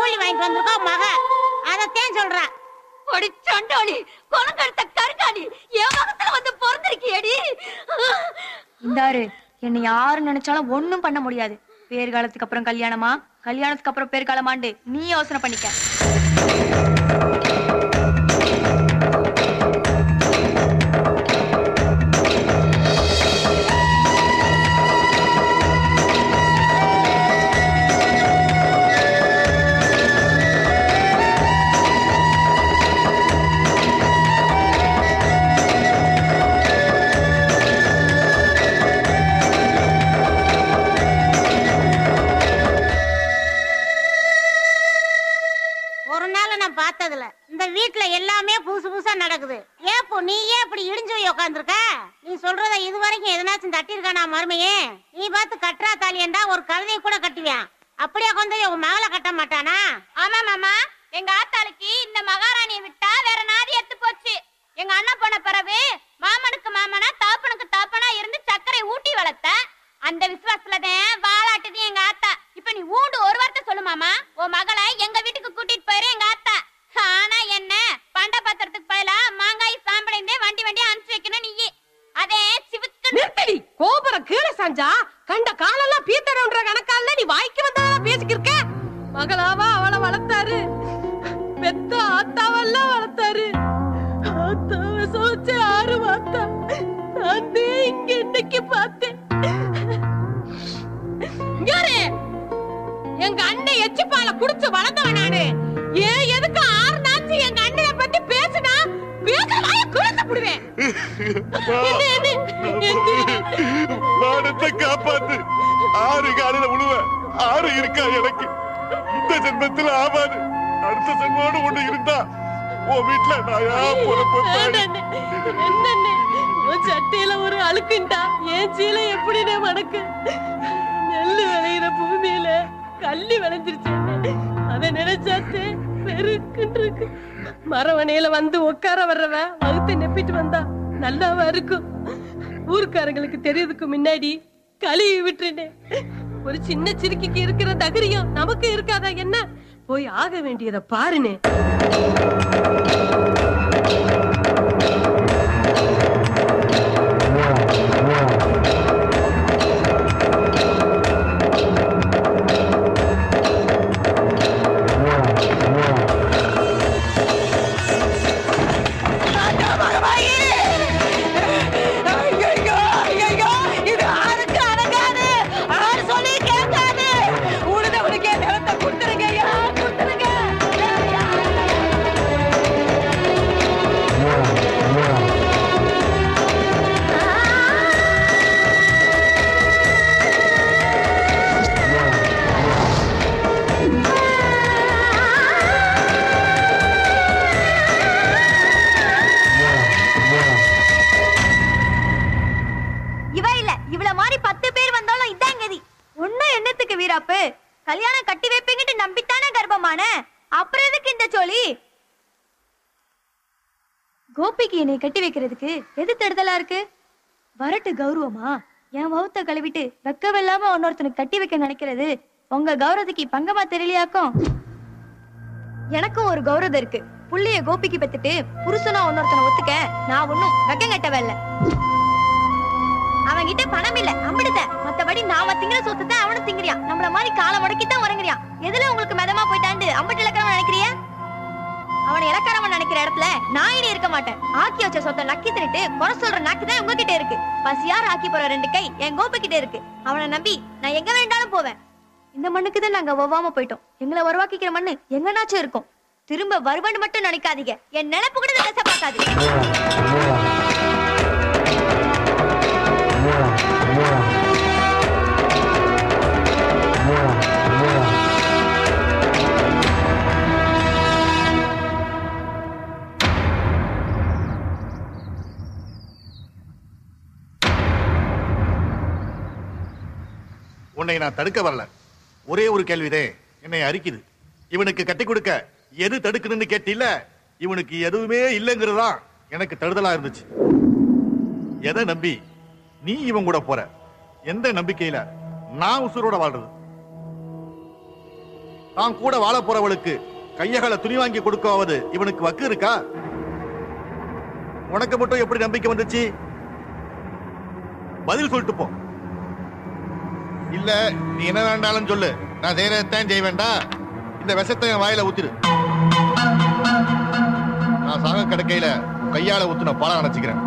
கூலி வாங்கிட்டு வந்திருக்கா மக. அதத்தான் சொல்றா. ஒடி சண்டாளி, கொலங்கடுத்த கருங்காலி, என் மகத்துல வந்து பிறந்திருக்கியடி. இந்தாரு, என்னை யாரு நினைச்சாலும் ஒண்ணும் பண்ண முடியாது. பேர்காலத்துக்கு அப்புறம் கல்யாணமா, கல்யாணத்துக்கு அப்புறம் பேர்காலமாண்டு நீ யோசனை பண்ணிக்க. இந்த வீட்டுல எல்லாமே புதுசு புதுசா நடக்குது. ஏப்போ நீ ஏன் இப்படி இடிஞ்சு போய் உட்காந்துருக்க? நீ சொல்றத இது வரைக்கும் எதனாச்சும் தட்டிருக்கானா மருமையே? நீ பார்த்து கட்டுறா தாலியண்டா ஒரு கழுதையை கூட கட்டுவியான். அப்படியே கொண்டு உன் மகளை கட்ட மாட்டானா? ஆமா மாமா, எங்க ஆத்தாளுக்கு இந்த மகாராணியை விட்டா வேற நாதி எடுத்து போச்சு. எங்க அண்ணா போன பிறகு மாமனுக்கு மாமனா தாப்பனுக்கு தாப்பனா இருந்து சக்கரை ஊட்டி வளர்த்த அந்த விசுவாசத்துலதான் வாழாட்டுது எங்க ஆத்தா. இப்ப நீ ஊண்டு ஒரு வார்த்தை சொல்லு மாமா, உன் மகளை எங்க வீட்டுக்கு கூட்டிட்டு போயிரு எங்க ஆத்தா. ஆனா என்ன பண்ட பாத்திரத்துக்கு பதிலா மாங்காய் சாம்படைந்தே வண்டி வண்டியா அனுப்பிச்சு வைக்கணும் நீ. அதே சிவுக்கு நிறுத்தடி. கோபுர கீழே சாஞ்சா கண்ட காலெல்லாம் பீத்தரன்ற கணக்கால நீ வாய்க்கு வந்ததெல்லாம் பேசிக்கிருக்க. மகளாவா அவளை வளர்த்தாரு, பெத்த ஆத்தாவெல்லாம் வளர்த்தாரு. ஆத்தாவை சோச்ச 6 மாத்தா நான் இங்க இன்னைக்கு பார்த்தேன். யாரு எங்க அண்ணன் எச்சிப்பால குடிச்சு வளர்ந்தவன் நானு. ஏன் எதுக்கு 6 நாச்சு எங்க அண்ணனை பத்தி பேசுனா பேசலாய குழந்தை புடுவேன். மானத்தை காப்பாத்து. 6 காலில உழுவ 6 இருக்கா எனக்கு. இந்த ஜென்மத்துல ஆவாது, அடுத்த ஜென்மோடு ஒண்ணு இருந்தா உன் வீட்டுல நாயா பொறுப்பேன். சட்டையில ஒரு அழுக்குண்டா என் சீலை எப்படினே மடக்கு. நெல்லு விளையிற பூமியில கள்ளி விளைஞ்சிருச்சு. அத நினைச்சாத்து பெருக்குன்னு இருக்கு. மரவணையில வந்து உட்கார வர்றவ வகுத்தை நெப்பிட்டு வந்தா நல்லாவா இருக்கும். ஊருக்காரங்களுக்கு தெரியறதுக்கு முன்னாடி கழுவி விட்டுருனே. ஒரு சின்ன சிறுக்கிக்கு இருக்கிற தகரியம் நமக்கு இருக்காதா என்ன? போய் ஆக வேண்டியதை பாருனே. கல்யாணம் கட்டி வைப்பீங்கிட்டு நம்பித்தானே கர்ப்பமான. அப்புறம் எதுக்கு இந்த சோழி? கோபிக்கு என்னை கட்டி வைக்கிறதுக்கு எது தடுதலா இருக்கு? வரட்டு கௌரவமா? என் வவுத்த கழுவிட்டு வெக்கவில்லாம இன்னொருத்தனுக்கு கட்டி வைக்க நினைக்கிறது உங்க கௌரவத்துக்கு பங்கமா தெரியலையாக்கும். எனக்கும் ஒரு கௌரவம் இருக்கு. புள்ளைய கோபிக்கு பெத்துட்டு புருஷனா இன்னொருத்தனை ஒத்துக்க நான் ஒன்னும் வெக்கம் கட்டவே இல்ல. அவன் கிட்ட பணம் இல்ல அம்பிடுத, மத்தபடி நாம திங்கிற சொத்துதான் அவனும் திங்கிறியான். நம்மள மாதிரி காலை முடக்கித்தான் உறங்குறியான். எதுல உங்களுக்கு மெதமா போயிட்டாண்டு அம்பிட்டு இலக்கணம் நினைக்கிறிய? அவனை இலக்காரவன் நினைக்கிற இடத்துல நான் இனி இருக்க மாட்டேன். ஆக்கி வச்ச சொத்தை நக்கி தின்னுட்டு குறை சொல்ற நாக்குதான் உங்ககிட்ட இருக்கு. பசியார் ஆக்கி போற 2 கை என் கோபு கிட்ட இருக்கு. அவனை நம்பி நான் எங்க வேண்டாலும் போவேன். இந்த மண்ணுக்குதான் நாங்க ஒவ்வாம போயிட்டோம். எங்களை உருவாக்கிக்கிற மண்ணு எங்கனாச்சும் இருக்கும். திரும்ப வருவன்னு மட்டும் நினைக்காதீங்க. என் நினைப்பு கூட தசை பார்க்காதீங்க. உன்னை நான் தடுக்க வரல. ஒரே ஒரு கேள்விதே என்னை அரிக்குது. இவனுக்கு கட்டி கொடுக்க எது தடுக்கணும்னு கேட்டில, இவனுக்கு எதுவுமே இல்லைங்கிறதா எனக்கு தடுதலா இருந்துச்சு. எதை நம்பி நீ இவன் கூட போற? எந்த நம்பிக்கையில நான் உசுரோட வாழ்றது? தான் கூட வாழ போறவளுக்கு கையகளை துணி வாங்கி கொடுக்காவது இவனுக்கு வக்கு இருக்கா? உனக்கு மட்டும் எப்படி நம்பிக்கை வந்துச்சு? பதில் சொல்லிட்டு போ. இல்ல நீ என்ன வேண்டாலும் சொல்லு, நான் செய்யறதான் செய்ய வேண்டாம். இந்த விஷத்தை என் வாயில ஊத்திரு. நான் சாக கிடக்கையில கையால ஊத்துன பாலம் நினைச்சுக்கிறேன்.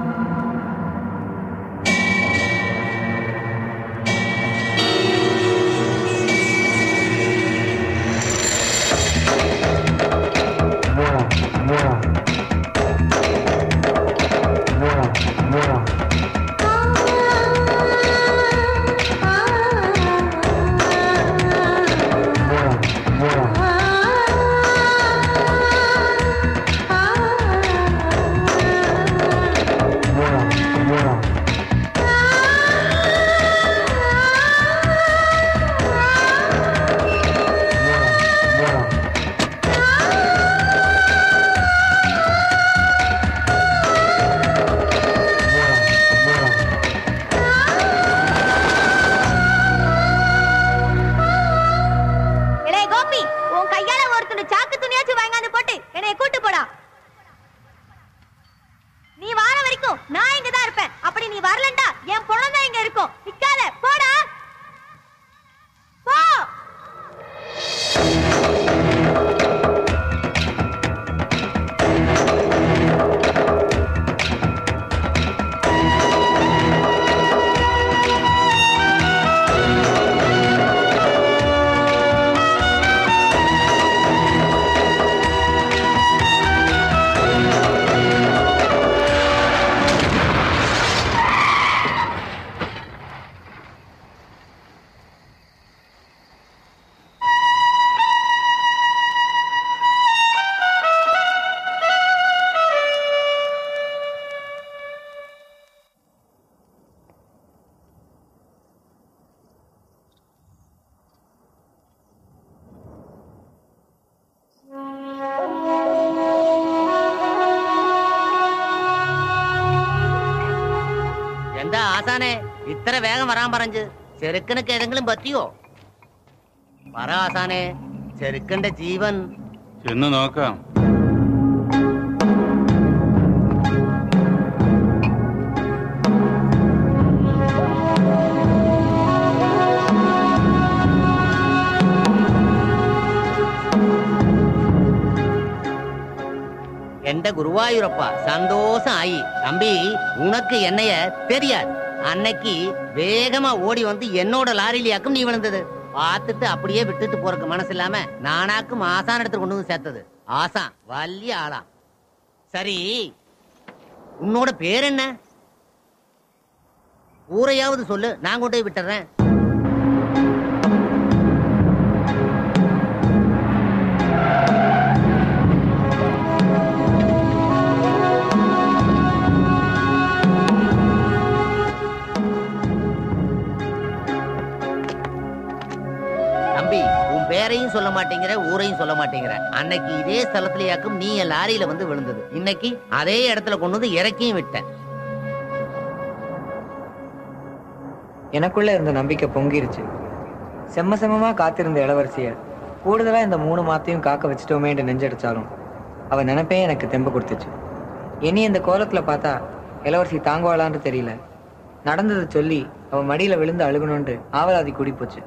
ഇത്ര വേഗം വരാൻ പറഞ്ഞു ചെറുക്കനക്ക് ഏതെങ്കിലും പറ്റിയോ? പറ ആസാനെ, ചെറുക്കന്റെ ജീവൻ ചെന്ന് നോക്കാം. எந்த குருவாயூரப்பா சந்தோஷம் ஆயி. தம்பி, உனக்கு என்னைய தெரியாது. அன்னைக்கு வேகமா ஓடி வந்து என்னோட லாரிலியாக்கும் நீ விழுந்தது பார்த்துட்டு அப்படியே விட்டுட்டு போறதுக்கு மனசு இல்லாம நானாக்கும் ஆசான் இடத்துல கொண்டு வந்து சேர்த்தது. ஆசான் வலிய ஆளா. சரி, உன்னோட பேர் என்ன? ஊரையாவது சொல்லு, நான் கொண்டு போய் விட்டுறேன். பேரையும் சொல்ல மாட்டேங்கிற, ஊரையும் சொல்ல மாட்டேங்கிற. அன்னைக்கு இதே ஸ்தலத்திலேயாக்கும் நீ என் லாரியில வந்து விழுந்தது. இன்னைக்கு அதே இடத்துல கொண்டு வந்து இறக்கியும் விட்ட. எனக்குள்ள இருந்த நம்பிக்கை பொங்கிருச்சு. செம்ம காத்திருந்த இளவரசிய கூடுதலா இந்த 3 மாத்தையும் காக்க வச்சுட்டோமே என்று நெஞ்சடிச்சாலும் அவ நினைப்பே எனக்கு தெம்பு கொடுத்துச்சு. இனி இந்த கோலத்துல பார்த்தா இளவரசி தாங்குவாளான்னு தெரியல. நடந்ததை சொல்லி அவ மடியில விழுந்து அழுகணும்னு ஆவலாதி கூடி போச்சு.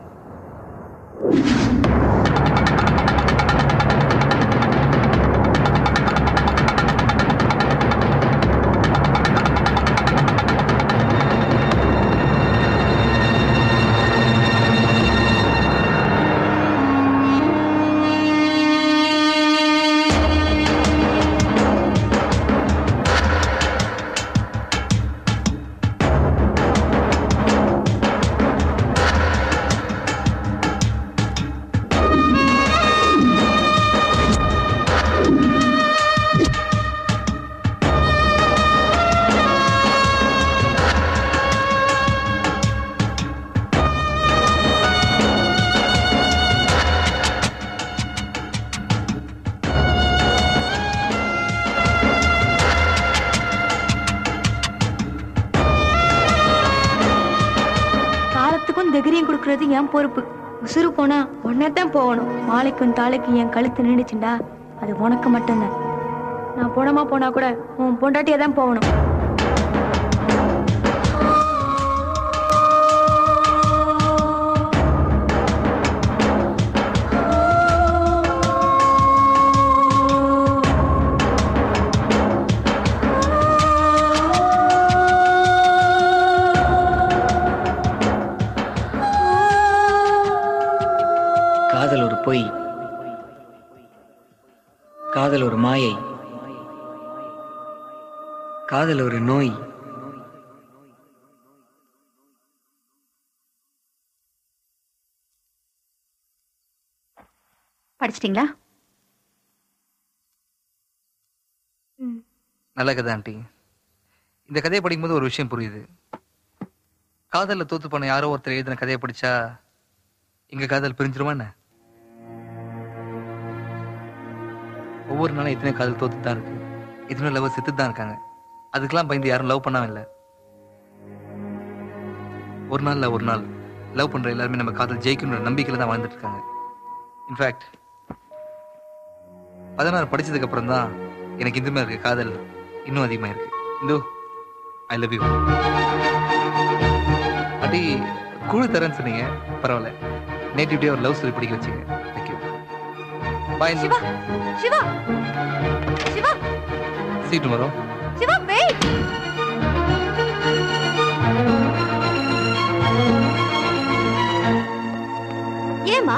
தைரியம் கொடுக்கறது என் பொறுப்பு. உசுறு போனா ஒன்னதான் போகணும். மாலைக்கும் தாளைக்கும் என் கழுத்து நின்றுச்சுண்டா அது உனக்கு மட்டும்தான். நான் போனமா போனா கூட உன் பொண்டாட்டியே தான் போகணும். காதல் ஒரு பொய், காதல் ஒரு மாயை, காதல் ஒரு நோய். படிச்சிட்டீங்களா? நல்ல கதை ஆண்டி. இந்த கதையை படிக்கும்போது ஒரு விஷயம் புரியுது. காதல்ல தோத்து போன யாரோ ஒருத்தர் எழுதின கதையை படிச்சா எங்க காதல் பிரிஞ்சிருமா என்ன? ஒவ்வொரு நாளும் எத்தனை காதல் தோத்து தான் இருக்கு, எத்தனை லவ் செத்து தான் இருக்காங்க. அதுக்கெல்லாம் பயந்து யாரும் லவ் பண்ணாம இல்லை. ஒரு நாள் லவ் பண்ற எல்லாருமே நம்ம காதல் ஜெயிக்கணுன்ற நம்பிக்கையில தான் வாழ்ந்துட்டு இருக்காங்க. இன்ஃபேக்ட் 16 படிச்சதுக்கு அப்புறம் தான் எனக்கு இந்த மாதிரி இருக்கு காதல் இன்னும் அதிகமா இருக்கு. இந்தோ ஐ லவ் யூ அடி. குழு தரேன்னு சொன்னீங்க, பரவாயில்ல. நேட்டிவ் டே ஒரு லவ் ஸ்டோரி படிக்க வச்சுங்க. Thank you. Bye. Shiva Shiva Shiva see you tomorrow. Shiva wait. ஏமா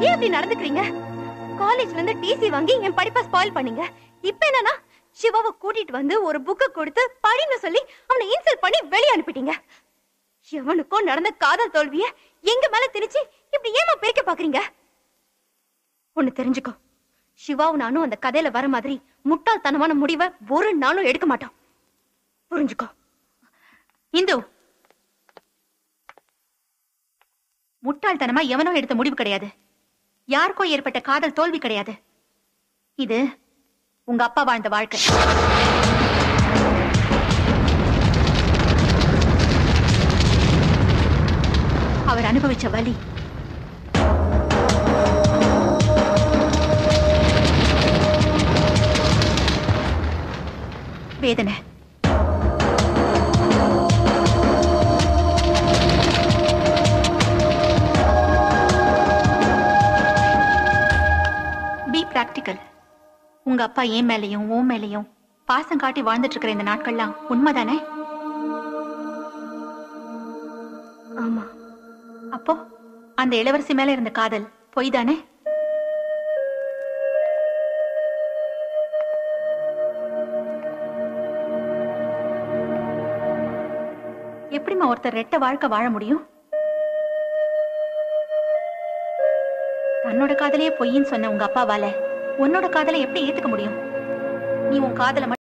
ஏன் இப்படி நடந்துக்கிறீங்க? காலேஜ்ல இருந்து டிசி வாங்கி என் படிப்பை ஸ்பாயில் பண்ணீங்க. இப்ப என்னன்னா சிவாவை கூட்டிட்டு வந்து ஒரு புக்கை கொடுத்து படின்னு சொல்லி அவனை இன்சல்ட் பண்ணி வெளியே அனுப்பிட்டீங்க. எவனுக்கும் நடந்த காதல் தோல்விய எங்க மேல திணிச்சு இப்படி ஏமா பிரிக்க பாக்குறீங்க? ஒண்ணு தெரிஞ்சுக்கோ, சிவாவும் நானும் அந்த கதையில வர மாதிரி முட்டாள்தனமான முடிவை ஒரு நாளும் எடுக்க மாட்டோம். புரிஞ்சுக்கோ. இந்து, முட்டாள்தனமா எவனோ எடுத்த முடிவு கிடையாது. யாருக்கோ ஏற்பட்ட காதல் தோல்வி கிடையாது. இது உங்க அப்பா வாழ்ந்த வாழ்க்கை. அவர் அனுபவிச்ச வலி, வேதனை, பி பிராக்டிக்கல். உங்க அப்பா என் மேலையும் உன் மேலையும் பாசம் காட்டி வாழ்ந்துட்டு இருக்கிற இந்த நாட்கள்லாம் உண்மைதானே? ஆமா. அப்போ அந்த இளவரசி மேல இருந்த காதல் பொய் தானே? எப்படிமா ஒருத்தர் ரெட்ட வாழ்க்கை வாழ முடியும்? தன்னோட காதலையே பொய்ன்னு சொன்ன உங்க அப்பாவால உன்னோட காதலை எப்படி ஏத்துக்க முடியும்? நீ உன் காதலை